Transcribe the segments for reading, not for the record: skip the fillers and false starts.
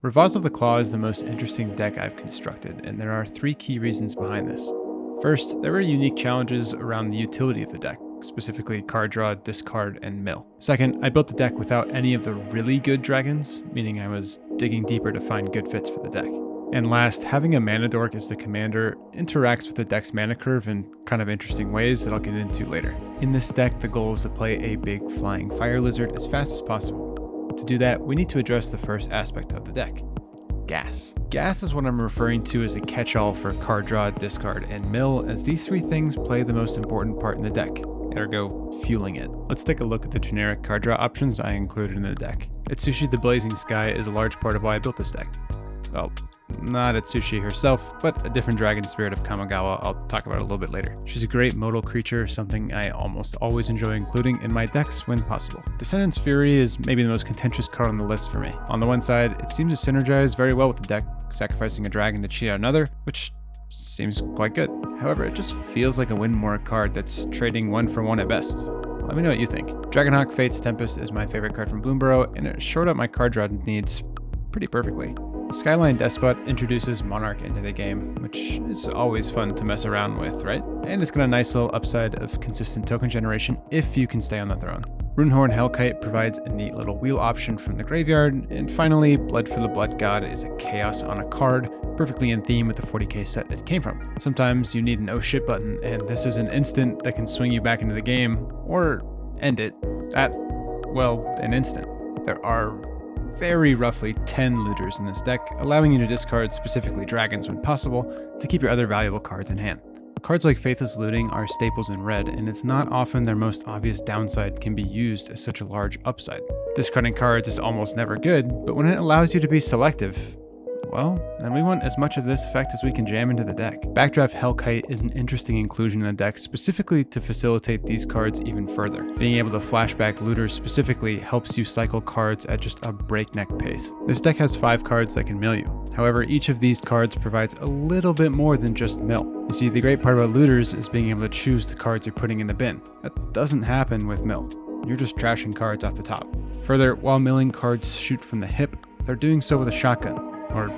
Rivaz of the Claw is the most interesting deck I've constructed, and there are three key reasons behind this. First, there are unique challenges around the utility of the deck, specifically card draw, discard, and mill. Second, I built the deck without any of the really good dragons, meaning I was digging deeper to find good fits for the deck. And last, having a mana dork as the commander interacts with the deck's mana curve in kind of interesting ways that I'll get into later. In this deck, the goal is to play a big flying fire lizard as fast as possible. To do that, we need to address the first aspect of the deck: gas. Gas is what I'm referring to as a catch-all for card draw, discard, and mill, as these three things play the most important part in the deck, ergo fueling it. Let's take a look at the generic card draw options I included in the deck. Atsushi the Blazing Sky is a large part of why I built this deck. Well, not Atsushi herself, but a different dragon spirit of Kamigawa I'll talk about a little bit later. She's a great modal creature, something I almost always enjoy including in my decks when possible. Descendant's Fury is maybe the most contentious card on the list for me. On the one side, it seems to synergize very well with the deck, sacrificing a dragon to cheat out another, which seems quite good. However, it just feels like a win more card that's trading one for one at best. Let me know what you think. Dragonhawk Fate's Tempest is my favorite card from Bloomburrow, and it shored up my card draw needs pretty perfectly. Skyline Despot introduces Monarch into the game, which is always fun to mess around with, right? And it's got a nice little upside of consistent token generation if you can stay on the throne. Runehorn Hellkite provides a neat little wheel option from the graveyard, and finally, Blood for the Blood God is a chaos on a card, perfectly in theme with the 40k set it came from. Sometimes you need an oh shit button, and this is an instant that can swing you back into the game, or end it at, well, an instant. There are very roughly 10 looters in this deck, allowing you to discard specifically dragons when possible to keep your other valuable cards in hand. Cards like Faithless Looting are staples in red, and it's not often their most obvious downside can be used as such a large upside. Discarding cards is almost never good, but when it allows you to be selective, well, then we want as much of this effect as we can jam into the deck. Backdraft Hellkite is an interesting inclusion in the deck specifically to facilitate these cards even further. Being able to flashback looters specifically helps you cycle cards at just a breakneck pace. This deck has 5 cards that can mill you. However, each of these cards provides a little bit more than just mill. You see, the great part about looters is being able to choose the cards you're putting in the bin. That doesn't happen with mill. You're just trashing cards off the top. Further, while milling cards shoot from the hip, they're doing so with a shotgun, or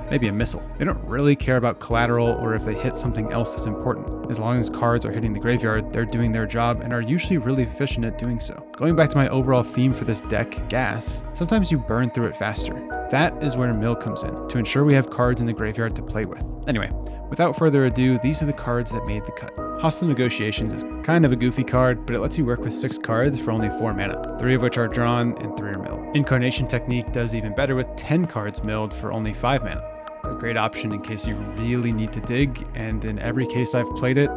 maybe a missile. They don't really care about collateral or if they hit something else that's important. As long as cards are hitting the graveyard, they're doing their job and are usually really efficient at doing so. Going back to my overall theme for this deck, gas, sometimes you burn through it faster. That is where mill comes in, to ensure we have cards in the graveyard to play with. Anyway, without further ado, these are the cards that made the cut. Hostile Negotiations is kind of a goofy card, but it lets you work with 6 cards for only 4 mana, 3 of which are drawn and 3 are milled. Incarnation Technique does even better with 10 cards milled for only 5 mana. A great option in case you really need to dig, and in every case I've played it,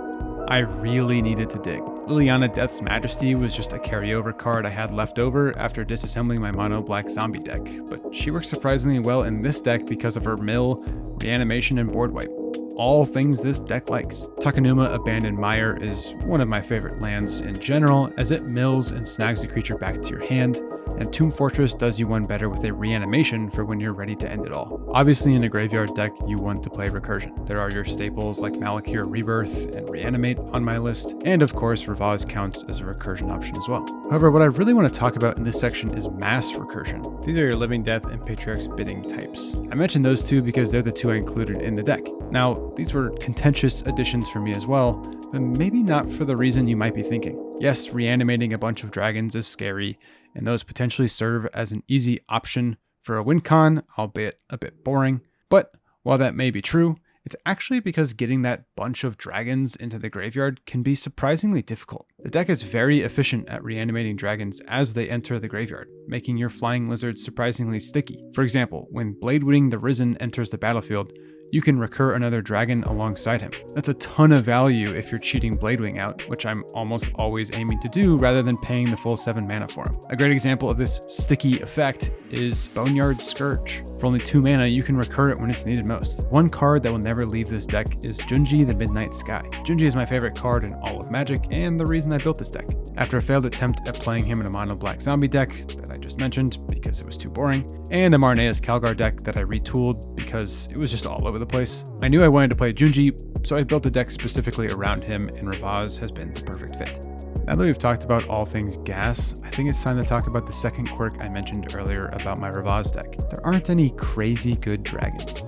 I really needed to dig. Liliana Death's Majesty was just a carryover card I had left over after disassembling my mono black zombie deck, but she works surprisingly well in this deck because of her mill, reanimation, and board wipe. All things this deck likes. Takanuma Abandoned Mire is one of my favorite lands in general, as it mills and snags a creature back to your hand, and Tomb Fortress does you one better with a reanimation for when you're ready to end it all. Obviously in a graveyard deck, you want to play recursion. There are your staples like Malakir Rebirth and Reanimate on my list, and of course Rivaz counts as a recursion option as well. However, what I really want to talk about in this section is mass recursion. These are your Living Death and Patriarch's Bidding types. I mentioned those two because they're the 2 I included in the deck. Now, these were contentious additions for me as well, but maybe not for the reason you might be thinking. Yes, reanimating a bunch of dragons is scary, and those potentially serve as an easy option for a win con, albeit a bit boring. But while that may be true, it's actually because getting that bunch of dragons into the graveyard can be surprisingly difficult. The deck is very efficient at reanimating dragons as they enter the graveyard, making your flying lizards surprisingly sticky. For example, when Bladewing the Risen enters the battlefield, you can recur another dragon alongside him. That's a ton of value if you're cheating Bladewing out, which I'm almost always aiming to do rather than paying the full 7 mana for him. A great example of this sticky effect is Boneyard Scourge. For only 2 mana, you can recur it when it's needed most. One card that will never leave this deck is Junji the Midnight Sky. Junji is my favorite card in all of Magic and the reason I built this deck. After a failed attempt at playing him in a mono black zombie deck that I just mentioned because it was too boring, and a Marnea's Calgar deck that I retooled because it was just all over the place, I knew I wanted to play Junji, so I built a deck specifically around him, and Rivaz has been the perfect fit. Now that we've talked about all things gas, I think it's time to talk about the second quirk I mentioned earlier about my Rivaz deck. There aren't any crazy good dragons.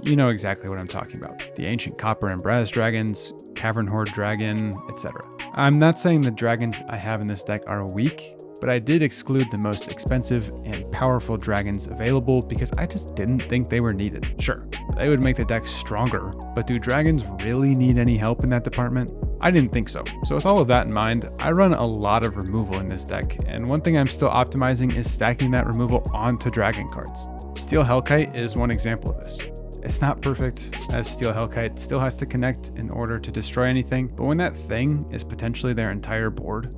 You know exactly what I'm talking about. The ancient copper and brass dragons, cavern horde dragon, etc. I'm not saying the dragons I have in this deck are weak, but I did exclude the most expensive and powerful dragons available because I just didn't think they were needed. Sure, they would make the deck stronger, but do dragons really need any help in that department? I didn't think so. So with all of that in mind, I run a lot of removal in this deck, and one thing I'm still optimizing is stacking that removal onto dragon cards. Steel Hellkite is one example of this. It's not perfect, as Steel Hellkite still has to connect in order to destroy anything, but when that thing is potentially their entire board,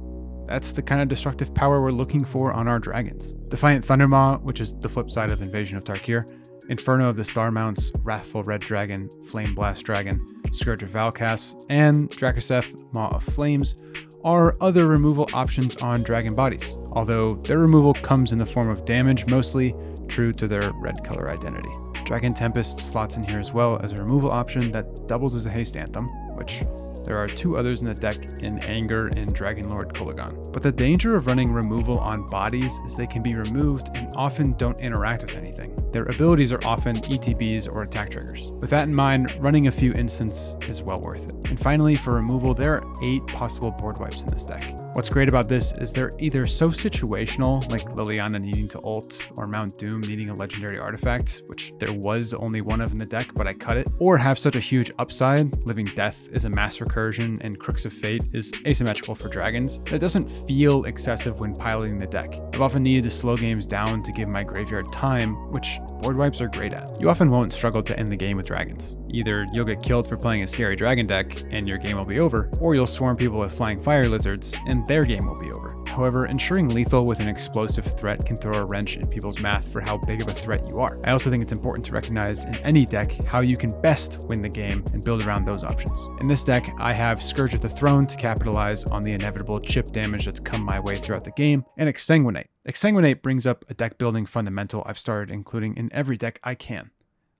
that's the kind of destructive power we're looking for on our dragons. Defiant Thundermaw, which is the flip side of Invasion of Tarkir, Inferno of the Star Mounts, Wrathful Red Dragon, Flame Blast Dragon, Scourge of Valkas, and Drakoseth, Maw of Flames are other removal options on dragon bodies, although their removal comes in the form of damage, mostly true to their red color identity. Dragon Tempest slots in here as well as a removal option that doubles as a haste anthem, which there are two others in the deck in Anger and Dragon Lord Kulagon. But the danger of running removal on bodies is they can be removed and often don't interact with anything. Their abilities are often ETBs or attack triggers. With that in mind, running a few instants is well worth it. And finally, for removal, there are 8 possible board wipes in this deck. What's great about this is they're either so situational, like Liliana needing to ult, or Mount Doom needing a legendary artifact, which there was only one of in the deck, but I cut it, or have such a huge upside, Living Death is a mass recursion and Crooks of Fate is asymmetrical for dragons, that doesn't feel excessive when piloting the deck. I've often needed to slow games down to give my graveyard time, which board wipes are great at. You often won't struggle to end the game with dragons. Either you'll get killed for playing a scary dragon deck and your game will be over, or you'll swarm people with flying fire lizards and their game will be over. However, ensuring lethal with an explosive threat can throw a wrench in people's math for how big of a threat you are. I also think it's important to recognize in any deck how you can best win the game and build around those options. In this deck, I have Scourge of the Throne to capitalize on the inevitable chip damage that's come my way throughout the game, and Exsanguinate. Exsanguinate brings up a deck building fundamental I've started including in every deck I can.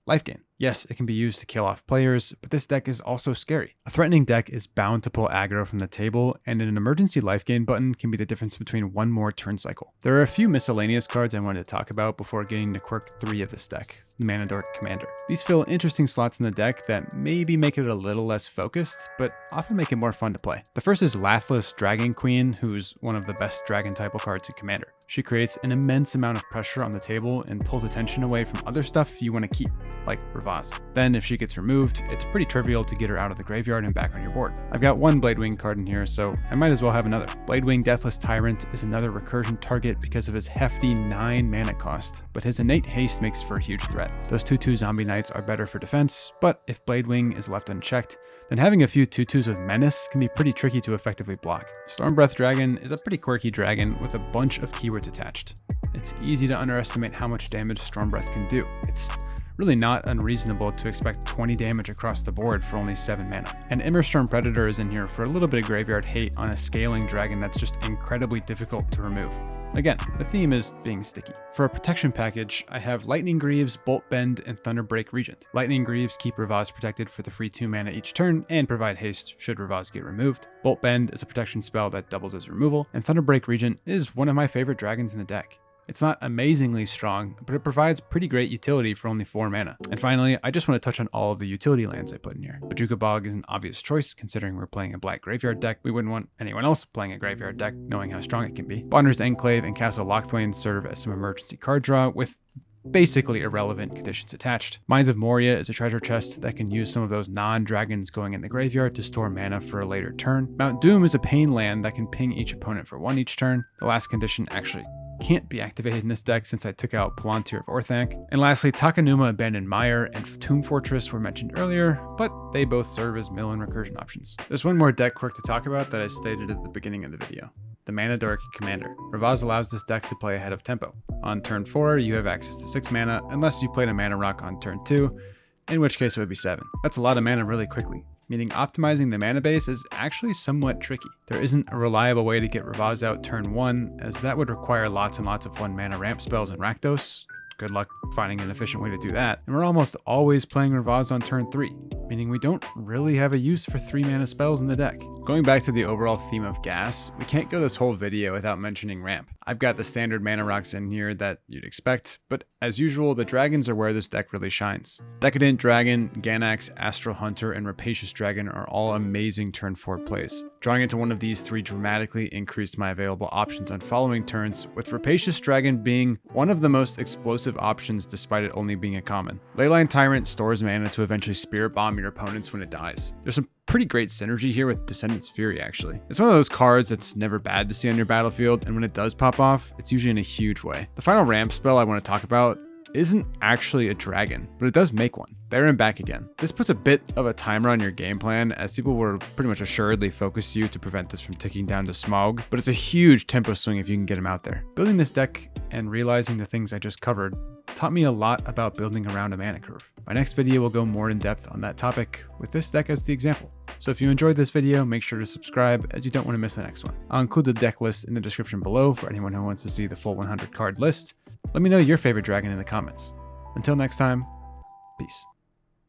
Life gain. Yes, it can be used to kill off players, but this deck is also scary. A threatening deck is bound to pull aggro from the table, and an emergency life gain button can be the difference between one more turn cycle. There are a few miscellaneous cards I wanted to talk about before getting to quirk 3 of this deck, the Mana Dork Commander. These fill interesting slots in the deck that maybe make it a little less focused, but often make it more fun to play. The first is Lathless Dragon Queen, who's one of the best dragon type cards in Commander. She creates an immense amount of pressure on the table and pulls attention away from other stuff you want to keep, like Rivaz. Then if she gets removed, it's pretty trivial to get her out of the graveyard and back on your board. I've got one Bladewing card in here, so I might as well have another. Bladewing Deathless Tyrant is another recursion target because of his hefty 9 mana cost, but his innate haste makes for a huge threat. Those 2/2 zombie knights are better for defense, but if Bladewing is left unchecked, then having a few 2/2s with menace can be pretty tricky to effectively block. Stormbreath Dragon is a pretty quirky dragon with a bunch of keywords attached. It's easy to underestimate how much damage Stormbreath can do. It's really not unreasonable to expect 20 damage across the board for only 7 mana. And Immerstorm Predator is in here for a little bit of graveyard hate on a scaling dragon that's just incredibly difficult to remove. Again, the theme is being sticky. For a protection package, I have Lightning Greaves, Bolt Bend, and Thunderbreak Regent. Lightning Greaves keep Rivaz protected for the free 2 mana each turn and provide haste should Rivaz get removed. Bolt Bend is a protection spell that doubles as removal, and Thunderbreak Regent is one of my favorite dragons in the deck. It's not amazingly strong, but it provides pretty great utility for only 4 mana. And finally, I just want to touch on all of the utility lands I put in here. Bojuka Bog is an obvious choice, considering we're playing a black graveyard deck. We wouldn't want anyone else playing a graveyard deck, knowing how strong it can be. Bonder's Enclave and Castle Lochthwain serve as some emergency card draw, with basically irrelevant conditions attached. Mines of Moria is a treasure chest that can use some of those non-dragons going in the graveyard to store mana for a later turn. Mount Doom is a pain land that can ping each opponent for 1 each turn. The last condition actually can't be activated in this deck since I took out Palantir of Orthanc. And lastly, Takenuma Abandoned Mire and Tomb Fortress were mentioned earlier, but they both serve as mill and recursion options. There's one more deck quirk to talk about that I stated at the beginning of the video. The Mana Dork Commander. Rivaz allows this deck to play ahead of tempo. On turn 4, you have access to 6 mana, unless you played a Mana Rock on turn 2, in which case it would be 7. That's a lot of mana really quickly, meaning optimizing the mana base is actually somewhat tricky. There isn't a reliable way to get Rivaz out turn 1, as that would require lots and lots of 1 mana ramp spells and Rakdos. Good luck finding an efficient way to do that. And we're almost always playing Rivaz on turn 3, meaning we don't really have a use for 3 mana spells in the deck. Going back to the overall theme of gas, we can't go this whole video without mentioning ramp. I've got the standard mana rocks in here that you'd expect, but as usual, the dragons are where this deck really shines. Decadent Dragon, Ganax, Astral Hunter, and Rapacious Dragon are all amazing turn 4 plays. Drawing into one of these three dramatically increased my available options on following turns, with Rapacious Dragon being one of the most explosive options despite it only being a common. Leyline Tyrant stores mana to eventually Spirit Bomb your opponents when it dies. There's some pretty great synergy here with Descendant's Fury, actually. It's one of those cards that's never bad to see on your battlefield, and when it does pop off, it's usually in a huge way. The final ramp spell I want to talk about isn't actually a dragon, but it does make one. There and back again. This puts a bit of a timer on your game plan, as people will pretty much assuredly focus you to prevent this from ticking down to Smaug, but it's a huge tempo swing if you can get him out there. Building this deck and realizing the things I just covered taught me a lot about building around a mana curve. My next video will go more in depth on that topic, with this deck as the example. So if you enjoyed this video, make sure to subscribe, as you don't want to miss the next one. I'll include the deck list in the description below for anyone who wants to see the full 100 card list. Let me know your favorite dragon in the comments. Until next time, peace.